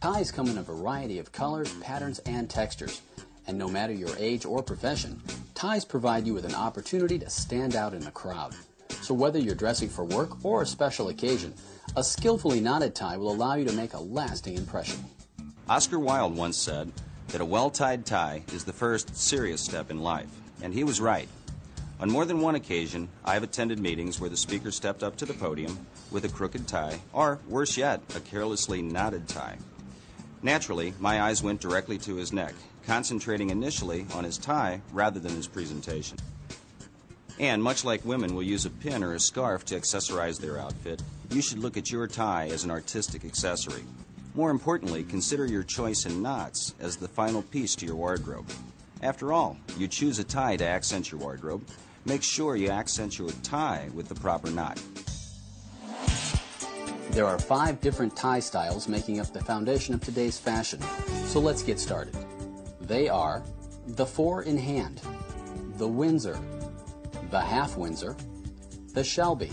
Ties come in a variety of colors, patterns, and textures. And no matter your age or profession, ties provide you with an opportunity to stand out in a crowd. So whether you're dressing for work or a special occasion, a skillfully knotted tie will allow you to make a lasting impression. Oscar Wilde once said that a well-tied tie is the first serious step in life, and he was right. On more than one occasion, I have attended meetings where the speaker stepped up to the podium with a crooked tie, or worse yet, a carelessly knotted tie. Naturally, my eyes went directly to his neck, concentrating initially on his tie rather than his presentation. And much like women will use a pin or a scarf to accessorize their outfit, you should look at your tie as an artistic accessory. More importantly, consider your choice in knots as the final piece to your wardrobe. After all, you choose a tie to accent your wardrobe. Make sure you accent your tie with the proper knot. There are 5 different tie styles making up the foundation of today's fashion, so let's get started. They are the 4-in-hand, the Windsor, the half Windsor, the Shelby,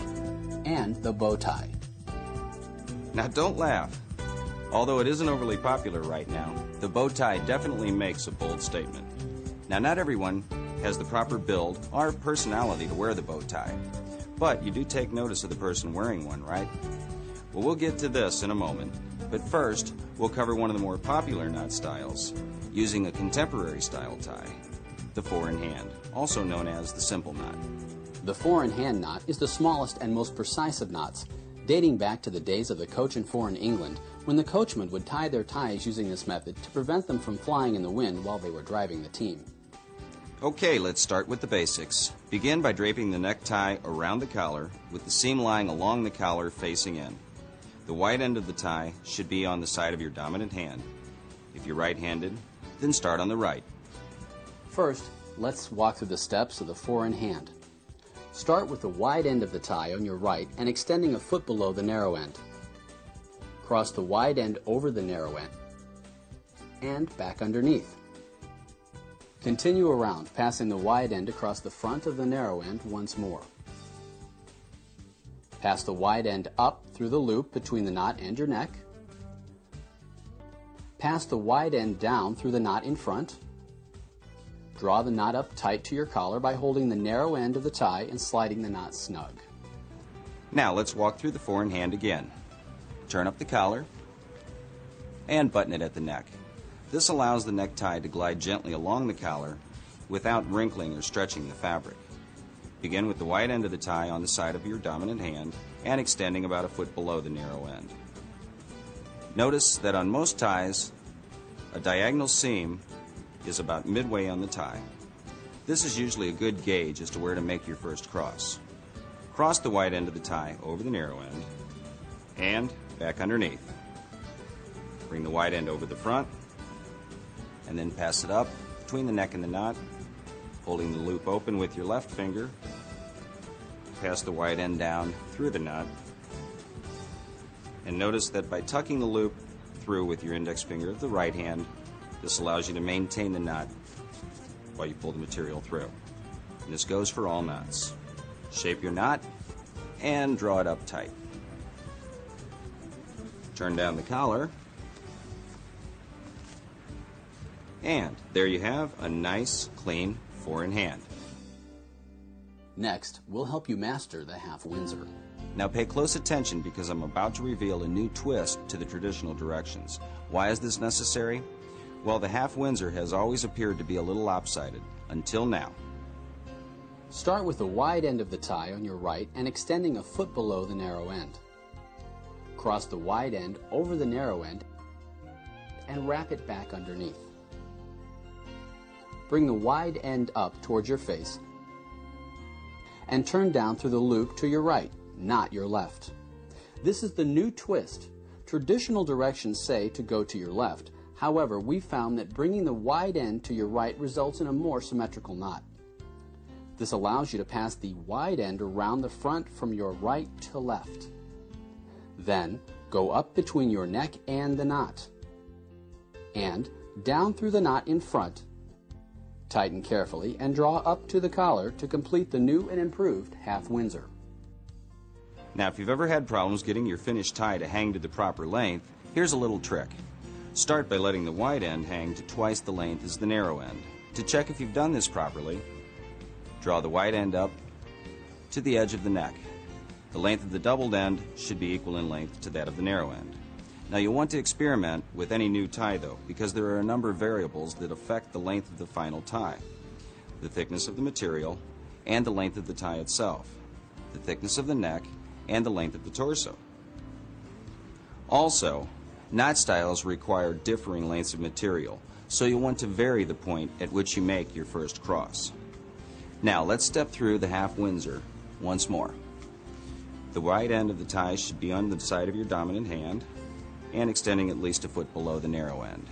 and the bow tie. Now don't laugh. Although it isn't overly popular right now, the bow tie definitely makes a bold statement. Now not everyone has the proper build or personality to wear the bow tie, but you do take notice of the person wearing one, right? Well, we'll get to this in a moment, but first we'll cover one of the more popular knot styles using a contemporary style tie, the 4-in-hand, also known as the simple knot. The 4-in-hand knot is the smallest and most precise of knots, dating back to the days of the coach and 4 in England, when the coachmen would tie their ties using this method to prevent them from flying in the wind while they were driving the team. Okay, let's start with the basics. Begin by draping the necktie around the collar with the seam lying along the collar facing in. The wide end of the tie should be on the side of your dominant hand. If you're right-handed, then start on the right. First, let's walk through the steps of the 4-in-hand. Start with the wide end of the tie on your right and extending a foot below the narrow end. Cross the wide end over the narrow end and back underneath. Continue around, passing the wide end across the front of the narrow end once more. Pass the wide end up through the loop between the knot and your neck. Pass the wide end down through the knot in front. Draw the knot up tight to your collar by holding the narrow end of the tie and sliding the knot snug. Now let's walk through the 4-in-hand again. Turn up the collar and button it at the neck. This allows the necktie to glide gently along the collar without wrinkling or stretching the fabric. Begin with the wide end of the tie on the side of your dominant hand and extending about a foot below the narrow end. Notice that on most ties, a diagonal seam is about midway on the tie. This is usually a good gauge as to where to make your first cross. Cross the wide end of the tie over the narrow end and back underneath. Bring the wide end over the front and then pass it up between the neck and the knot, holding the loop open with your left finger. Pass the wide end down through the knot. And notice that by tucking the loop through with your index finger of the right hand, this allows you to maintain the knot while you pull the material through. And this goes for all knots. Shape your knot and draw it up tight. Turn down the collar. And there you have a nice, clean 4-in-hand. Next, we'll help you master the half Windsor. Now pay close attention because I'm about to reveal a new twist to the traditional directions. Why is this necessary? Well, the half Windsor has always appeared to be a little lopsided, until now. Start with the wide end of the tie on your right and extending a foot below the narrow end. Cross the wide end over the narrow end and wrap it back underneath. Bring the wide end up towards your face and turn down through the loop to your right, not your left. This is the new twist. Traditional directions say to go to your left. However, we found that bringing the wide end to your right results in a more symmetrical knot. This allows you to pass the wide end around the front from your right to left. Then, go up between your neck and the knot, and down through the knot in front. Tighten carefully and draw up to the collar to complete the new and improved half Windsor. Now, if you've ever had problems getting your finished tie to hang to the proper length, here's a little trick. Start by letting the wide end hang to twice the length as the narrow end. To check if you've done this properly, draw the wide end up to the edge of the neck. The length of the doubled end should be equal in length to that of the narrow end. Now you'll want to experiment with any new tie though, because there are a number of variables that affect the length of the final tie. The thickness of the material and the length of the tie itself, the thickness of the neck and the length of the torso. Also, knot styles require differing lengths of material, so you'll want to vary the point at which you make your first cross. Now let's step through the half Windsor once more. The wide end of the tie should be on the side of your dominant hand and extending at least a foot below the narrow end.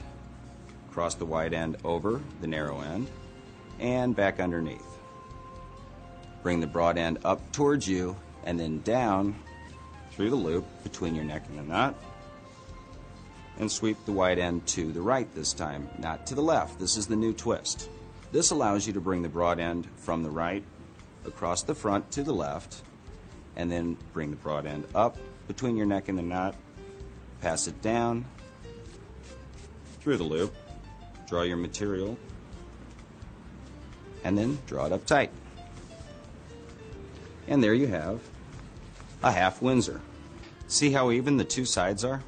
Cross the wide end over the narrow end and back underneath. Bring the broad end up towards you and then down through the loop between your neck and the knot, and sweep the wide end to the right this time, not to the left. This is the new twist. This allows you to bring the broad end from the right across the front to the left, and then bring the broad end up between your neck and the knot, pass it down through the loop, draw your material, and then draw it up tight. And there you have a half Windsor. See how even the two sides are?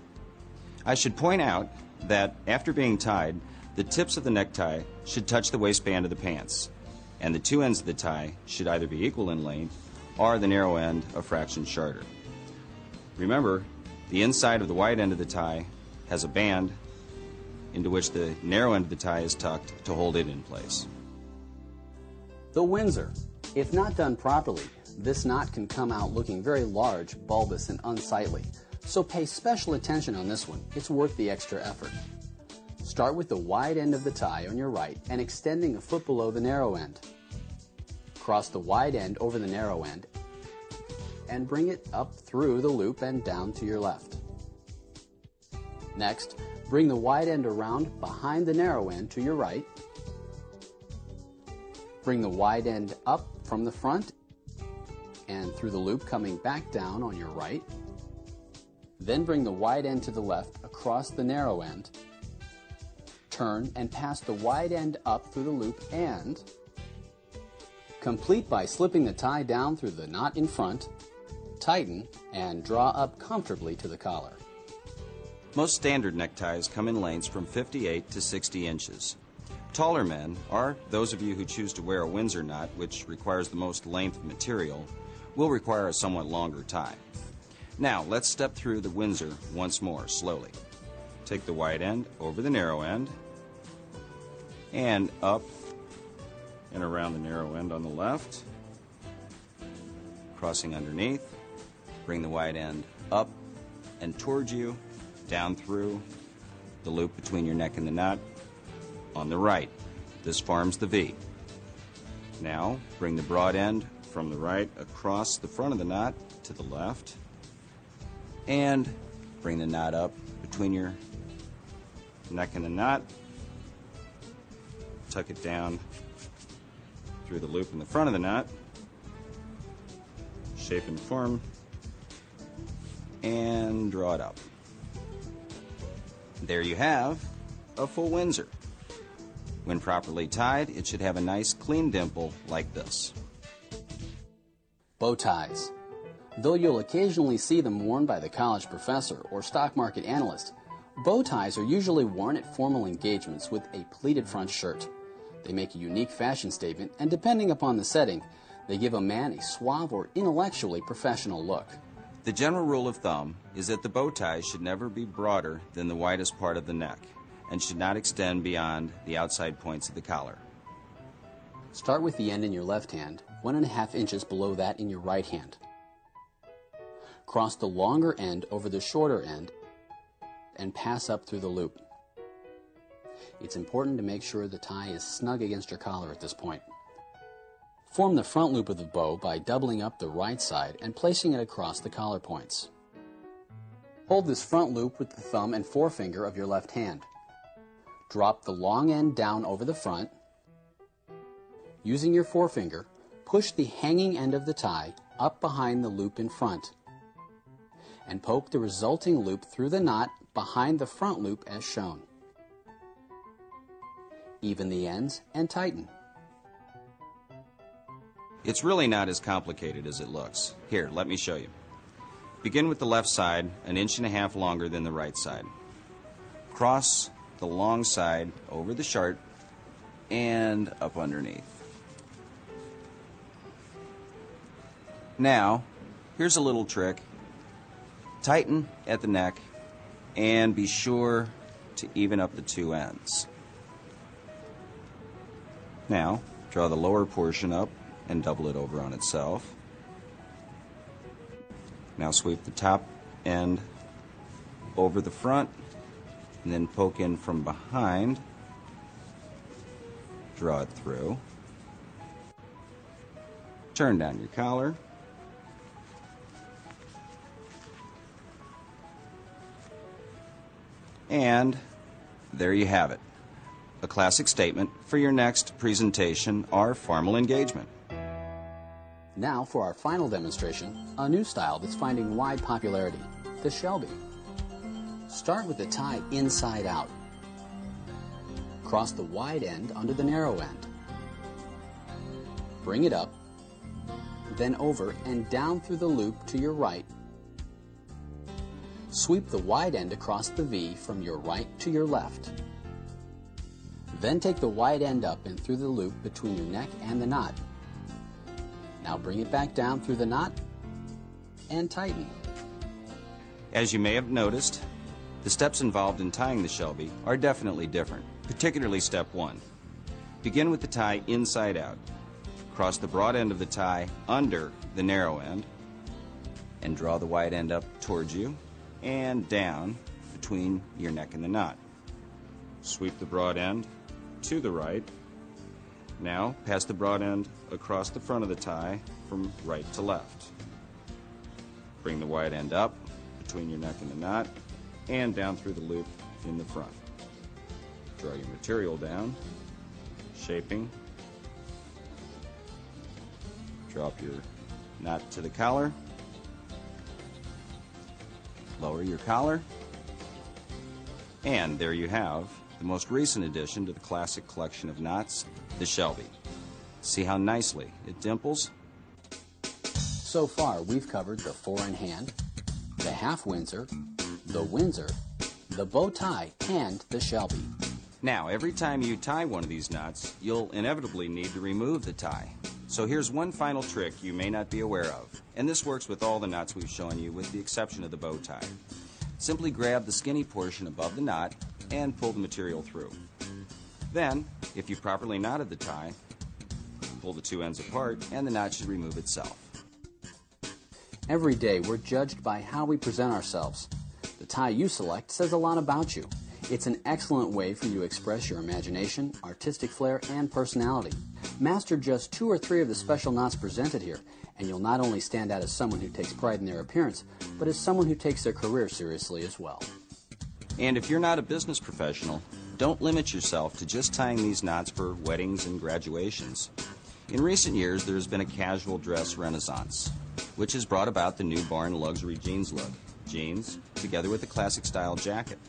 I should point out that after being tied, the tips of the necktie should touch the waistband of the pants, and the two ends of the tie should either be equal in length or the narrow end a fraction shorter. Remember, the inside of the wide end of the tie has a band into which the narrow end of the tie is tucked to hold it in place. The Windsor. If not done properly, this knot can come out looking very large, bulbous, and unsightly. So pay special attention on this one. It's worth the extra effort. Start with the wide end of the tie on your right and extending a foot below the narrow end. Cross the wide end over the narrow end and bring it up through the loop and down to your left. Next, bring the wide end around behind the narrow end to your right. Bring the wide end up from the front and through the loop coming back down on your right. Then bring the wide end to the left across the narrow end. Turn and pass the wide end up through the loop and complete by slipping the tie down through the knot in front, tighten, and draw up comfortably to the collar. Most standard neckties come in lengths from 58 to 60 inches. Taller men, or those of you who choose to wear a Windsor knot, which requires the most length of material, will require a somewhat longer tie. Now, let's step through the Windsor once more, slowly. Take the wide end over the narrow end, and up and around the narrow end on the left, crossing underneath. Bring the wide end up and towards you, down through the loop between your neck and the knot on the right. This forms the V. Now, bring the broad end from the right across the front of the knot to the left, and bring the knot up between your neck and the knot. Tuck it down through the loop in the front of the knot, shape and form, and draw it up. There you have a full Windsor. When properly tied, it should have a nice clean dimple like this. Bow ties. Though you'll occasionally see them worn by the college professor or stock market analyst, bow ties are usually worn at formal engagements with a pleated front shirt. They make a unique fashion statement, and depending upon the setting, they give a man a suave or intellectually professional look. The general rule of thumb is that the bow tie should never be broader than the widest part of the neck and should not extend beyond the outside points of the collar. Start with the end in your left hand, 1.5 inches below that in your right hand. Cross the longer end over the shorter end and pass up through the loop. It's important to make sure the tie is snug against your collar at this point. Form the front loop of the bow by doubling up the right side and placing it across the collar points. Hold this front loop with the thumb and forefinger of your left hand. Drop the long end down over the front. Using your forefinger, push the hanging end of the tie up behind the loop in front and poke the resulting loop through the knot behind the front loop as shown. Even the ends and tighten. It's really not as complicated as it looks. Here, let me show you. Begin with the left side, 1.5 inches longer than the right side. Cross the long side over the sharp and up underneath. Now, here's a little trick. Tighten at the neck and be sure to even up the two ends. Now, draw the lower portion up and double it over on itself. Now sweep the top end over the front and then poke in from behind. Draw it through. Turn down your collar. And there you have it. A classic statement for your next presentation or formal engagement. Now for our final demonstration, a new style that's finding wide popularity, the Shelby. Start with the tie inside out. Cross the wide end under the narrow end. Bring it up, then over and down through the loop to your right. Sweep the wide end across the V from your right to your left. Then take the wide end up and through the loop between your neck and the knot. Now bring it back down through the knot and tighten. As you may have noticed, the steps involved in tying the Shelby are definitely different, particularly step 1. Begin with the tie inside out. Cross the broad end of the tie under the narrow end and draw the wide end up towards you and down between your neck and the knot. Sweep the broad end to the right. Now pass the broad end across the front of the tie from right to left. Bring the wide end up between your neck and the knot and down through the loop in the front. Draw your material down, shaping. Drop your knot to the collar. Lower your collar. And there you have the most recent addition to the classic collection of knots, the Shelby. See how nicely it dimples? So far, we've covered the 4-in-hand, the half Windsor, the Windsor, the bow tie, and the Shelby. Now, every time you tie one of these knots, you'll inevitably need to remove the tie. So here's one final trick you may not be aware of, and this works with all the knots we've shown you with the exception of the bow tie. Simply grab the skinny portion above the knot and pull the material through. Then, if you properly knotted the tie, pull the two ends apart and the knot should remove itself. Every day we're judged by how we present ourselves. The tie you select says a lot about you. It's an excellent way for you to express your imagination, artistic flair, and personality. Master just 2 or 3 of the special knots presented here, and you'll not only stand out as someone who takes pride in their appearance, but as someone who takes their career seriously as well. And if you're not a business professional, don't limit yourself to just tying these knots for weddings and graduations. In recent years, there's been a casual dress renaissance, which has brought about the newborn luxury jeans look. Jeans, together with a classic style jacket.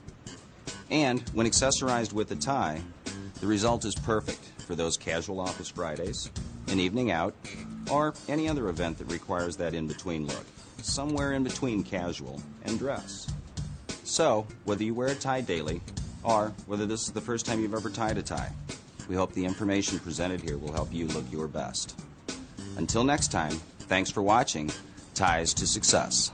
And when accessorized with a tie, the result is perfect for those casual office Fridays, an evening out, or any other event that requires that in-between look, somewhere in between casual and dress. So, whether you wear a tie daily, or whether this is the first time you've ever tied a tie, we hope the information presented here will help you look your best. Until next time, thanks for watching Ties to Success.